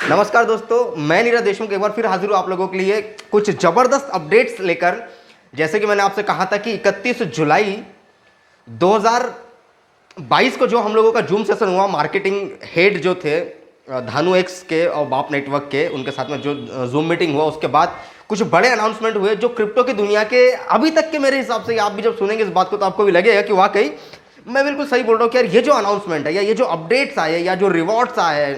नमस्कार दोस्तों, मैं नीरज देशमुख एक बार फिर हाजिर हूँ आप लोगों के लिए कुछ ज़बरदस्त अपडेट्स लेकर। जैसे कि मैंने आपसे कहा था कि 31 जुलाई 2022 को जो हम लोगों का जूम सेशन हुआ, मार्केटिंग हेड जो थे धानु एक्स के और बाप नेटवर्क के, उनके साथ में जो जूम मीटिंग हुआ, उसके बाद कुछ बड़े अनाउंसमेंट हुए जो क्रिप्टो की दुनिया के अभी तक के मेरे हिसाब से, आप भी जब सुनेंगे इस बात को तो आपको भी लगेगा कि वाकई मैं बिल्कुल सही बोल रहा हूँ कि यार ये जो अनाउंसमेंट है या ये जो अपडेट्स आए या जो रिवॉर्ड्स आए हैं,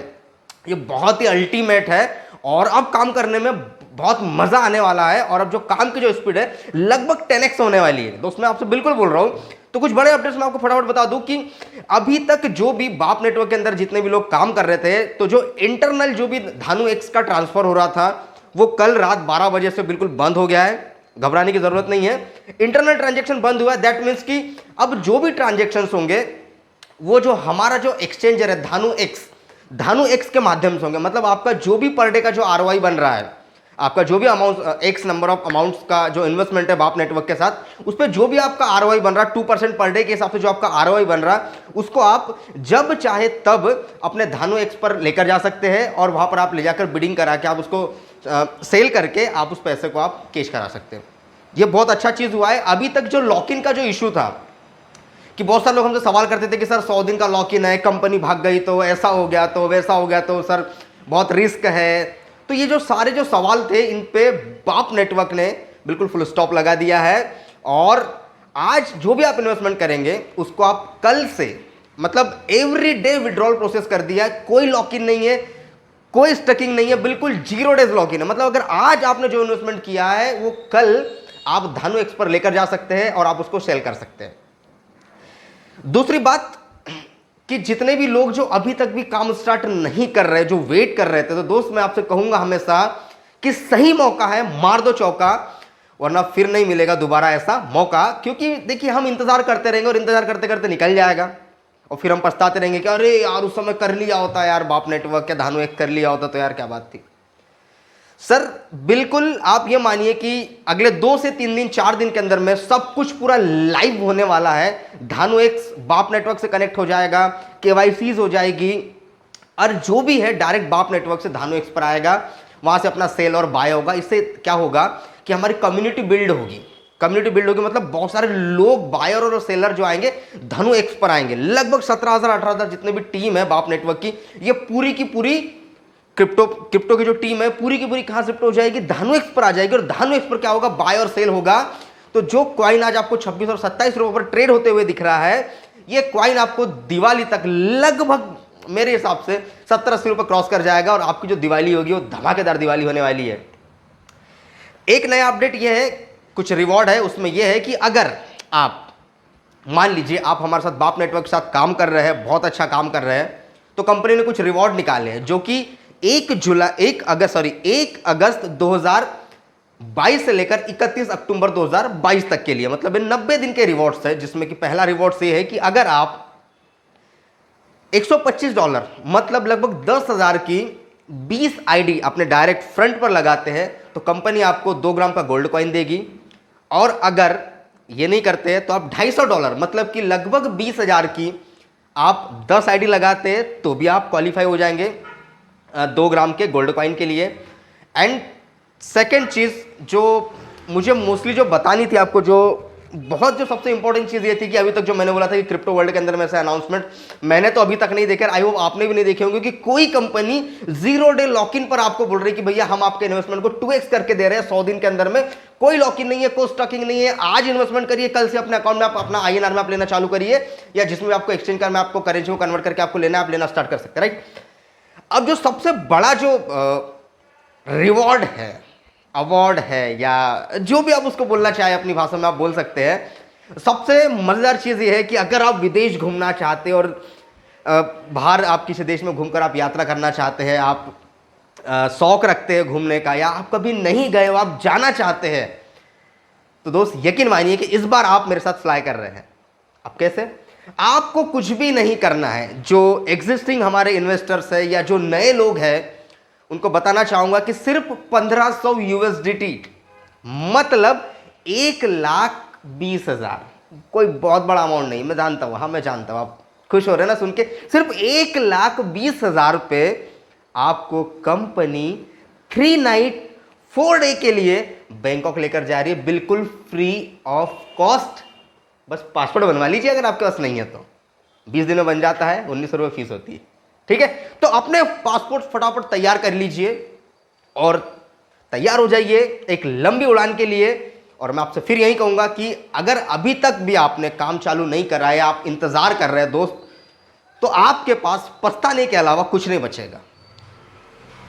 ये बहुत ही अल्टीमेट है और अब काम करने में बहुत मजा आने वाला है। और अब जो काम की जो स्पीड है लगभग 10x होने वाली है दोस्त, मैं आपसे बिल्कुल बोल रहा हूं। तो कुछ बड़े अपडेट्स मैं आपको फटाफट बता दूं कि अभी तक जो भी बाप नेटवर्क के अंदर जितने भी लोग काम कर रहे थे, तो जो इंटरनल जो भी धानु एक्स का ट्रांसफर हो रहा था वो कल रात 12 बजे से बिल्कुल बंद हो गया है। घबराने की जरूरत नहीं है, इंटरनल ट्रांजेक्शन बंद हुआ है। दैट मीन्स कि अब जो भी ट्रांजेक्शन होंगे वो जो हमारा जो एक्सचेंजर है धानु एक्स के माध्यम से होंगे। मतलब आपका जो भी पर डे का जो आरओआई बन रहा है, आपका जो भी amount x number of amounts का जो इन्वेस्टमेंट है बाप नेटवर्क के साथ, उस पर जो भी आपका आरओआई बन रहा है 2% पर डे के हिसाब से जो आपका आरओआई बन रहा है, उसको आप जब चाहे तब अपने धानु एक्स पर लेकर जा सकते हैं और वहां पर आप ले जाकर बिडिंग करा के आप उसको सेल करके आप उस पैसे को आप कैश करा सकते हैं। ये बहुत अच्छा चीज हुआ है। अभी तक जो लॉक इन का जो इशू था कि बहुत सारे लोग हमसे सवाल करते थे कि सर 100 दिन का लॉक इन है, कंपनी भाग गई तो ऐसा हो गया तो वैसा हो गया तो सर बहुत रिस्क है। तो ये जो सारे जो सवाल थे इन पे बाप नेटवर्क ने बिल्कुल फुल स्टॉप लगा दिया है। और आज जो भी आप इन्वेस्टमेंट करेंगे उसको आप कल से मतलब एवरी डे विड्रॉल प्रोसेस कर दिया है। कोई लॉक इन नहीं है, कोई स्टकिंग नहीं है, बिल्कुल 0 डेज लॉक इन है। मतलब अगर आज आपने जो इन्वेस्टमेंट किया है वो कल आप धानु एक्स पर लेकर जा सकते हैं और आप उसको सेल कर सकते हैं। दूसरी बात कि जितने भी लोग जो अभी तक भी काम स्टार्ट नहीं कर रहे, जो वेट कर रहे थे, तो दोस्त मैं आपसे कहूंगा हमेशा कि सही मौका है, मार दो चौका, वरना फिर नहीं मिलेगा दोबारा ऐसा मौका। क्योंकि देखिए हम इंतजार करते रहेंगे और इंतजार करते करते निकल जाएगा और फिर हम पछताते रहेंगे कि अरे यार उस समय कर लिया होता यार, बाप नेटवर्क के धानु एक कर लिया होता तो यार क्या बात थी। सर बिल्कुल आप ये मानिए कि अगले 2 से 3 दिन 4 दिन के अंदर में सब कुछ पूरा लाइव होने वाला है। धानु एक्स बाप नेटवर्क से कनेक्ट हो जाएगा, केवाईसीज हो जाएगी और जो भी है डायरेक्ट बाप नेटवर्क से धानु एक्स पर आएगा, वहां से अपना सेल और बाय होगा। इससे क्या होगा कि हमारी कम्युनिटी बिल्ड होगी। कम्युनिटी बिल्ड होगी मतलब बहुत सारे लोग बायर और सेलर जो आएंगे धानु एक्स पर आएंगे। लगभग 17,000 18,000 जितने भी टीम है बाप नेटवर्क की, ये पूरी की पूरी क्रिप्टो की जो टीम है पूरी की पूरी कहां शिफ्ट हो जाएगी, धानु एक्स पर आ जाएगी। और धानु एक्स पर क्या होगा, बाय और सेल होगा। तो जो क्वाइन आज आपको 26 और 27 रुपए पर ट्रेड होते हुए दिख रहा है, ये क्वाइन आपको दिवाली तक लगभग मेरे हिसाब से 70-80 रुपए क्रॉस कर जाएगा और आपकी जो दिवाली होगी वो धमाकेदार दिवाली होने वाली है। एक नया अपडेट यह है, कुछ रिवॉर्ड है, उसमें यह है कि अगर आप मान लीजिए आप हमारे साथ बाप नेटवर्क के साथ काम कर रहे हैं, बहुत अच्छा काम कर रहे हैं, तो कंपनी ने कुछ रिवॉर्ड निकाले हैं जो कि 1 अगस्त 2022 से लेकर 31 अक्टूबर 2022 तक के लिए, मतलब इन 90 दिन के रिवॉर्ड्स है। जिसमें कि पहला रिवॉर्ड ये है कि अगर आप $125 मतलब लगभग 10,000 की 20 आईडी अपने डायरेक्ट फ्रंट पर लगाते हैं तो कंपनी आपको 2 ग्राम का गोल्ड कॉइन देगी। और अगर ये नहीं करते हैं तो आप $250 मतलब कि लगभग 20,000 की आप 10 आईडी लगाते हैं तो भी आप क्वालिफाई हो जाएंगे 2 ग्राम के गोल्ड कॉइन के लिए। एंड सेकेंड चीज़ जो मुझे मोस्टली जो बतानी थी आपको, जो जो सबसे इंपॉर्टेंट चीज़ ये थी कि अभी तक जो मैंने बोला था कि क्रिप्टो वर्ल्ड के अंदर में ऐसा अनाउंसमेंट मैंने तो अभी तक नहीं देखे, आई होप आपने भी नहीं देखे होंगे कि कोई कंपनी 0 डे लॉक इन पर आपको बोल रही है कि भैया हम आपके इन्वेस्टमेंट को 2x करके दे रहे हैं 100 दिन के अंदर में। कोई लॉक इन नहीं है, कोई स्टॉकिंग नहीं है। आज इन्वेस्टमेंट करिए, कल से अपने अकाउंट में आप अपना INR में आप लेना चालू करिए, या जिसमें आपको एक्सचेंज करना, आपको करेंसी को कन्वर्ट करके आपको लेना है, आप लेना स्टार्ट कर सकते हैं, राइट। अब जो सबसे बड़ा जो रिवॉर्ड है, अवार्ड है, या जो भी आप उसको बोलना चाहे अपनी भाषा में आप बोल सकते हैं, सबसे मजेदार चीज ये है कि अगर आप विदेश घूमना चाहते हैं और बाहर आप किसी देश में घूमकर आप यात्रा करना चाहते हैं, आप शौक रखते हैं घूमने का, या आप कभी नहीं गए हो आप जाना चाहते हैं, तो दोस्त यकीन मानिए कि इस बार आप मेरे साथ फ्लाई कर रहे हैं। अब कैसे? आपको कुछ भी नहीं करना है। जो एग्जिस्टिंग हमारे इन्वेस्टर्स है या जो नए लोग हैं उनको बताना चाहूंगा कि सिर्फ 1500 USDT मतलब 1,20,000, कोई बहुत बड़ा अमाउंट नहीं, मैं जानता हूं, हाँ मैं जानता हूं, आप खुश हो रहे हैं ना सुन के। सिर्फ 1,20,000 पे आपको कंपनी 3 नाइट 4 डे के लिए बैंकॉक लेकर जा रही है, बिल्कुल फ्री ऑफ कॉस्ट। बस पासपोर्ट बनवा लीजिए अगर आपके पास नहीं है तो, 20 दिन में बन जाता है, 1900 रुपये फीस होती है। ठीक है, तो अपने पासपोर्ट फटाफट तैयार कर लीजिए और तैयार हो जाइए एक लंबी उड़ान के लिए। और मैं आपसे फिर यही कहूंगा कि अगर अभी तक भी आपने काम चालू नहीं करा है, आप इंतजार कर रहे हैं दोस्त, तो आपके पास पछताने के अलावा कुछ नहीं बचेगा।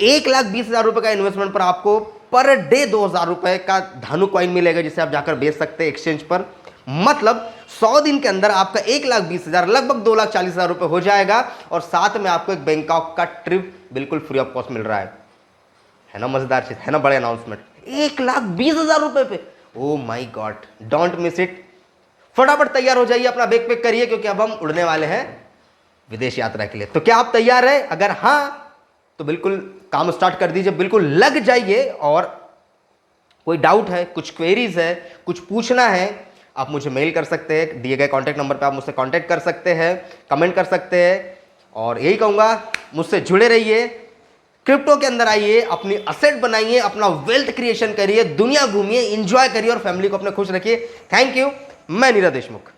1,20,000 रुपए का इन्वेस्टमेंट पर आपको पर डे 2,000 रुपए का धानु कॉइन मिलेगा, जिसे आप जाकर बेच सकते हैं एक्सचेंज पर। मतलब 100 दिन के अंदर आपका 1,20,000 लगभग 2,40,000 रुपए हो जाएगा और साथ में आपको एक बैंकॉक का ट्रिप बिल्कुल फ्री ऑफ कॉस्ट मिल रहा है ना मजेदार चीज, है ना बड़े अनाउंसमेंट। 1,20,000 रुपए पे, ओ माई गॉड, डोंट मिस इट। फटाफट तैयार हो जाइए, अपना बैग पैक करिए, क्योंकि अब हम उड़ने वाले हैं विदेश यात्रा के लिए। तो क्या आप तैयार हैं? अगर हाँ तो बिल्कुल काम स्टार्ट कर दीजिए, बिल्कुल लग जाइए। और कोई डाउट है, कुछ क्वेरीज है, कुछ पूछना है, आप मुझे मेल कर सकते हैं, दिए गए कॉन्टैक्ट नंबर पे आप मुझसे कॉन्टैक्ट कर सकते हैं, कमेंट कर सकते हैं। और यही कहूँगा, मुझसे जुड़े रहिए, क्रिप्टो के अंदर आइए, अपनी असेट बनाइए, अपना वेल्थ क्रिएशन करिए, दुनिया घूमिए, इंजॉय करिए और फैमिली को अपने खुश रखिए। Thank you. मैं नीरज देशमुख।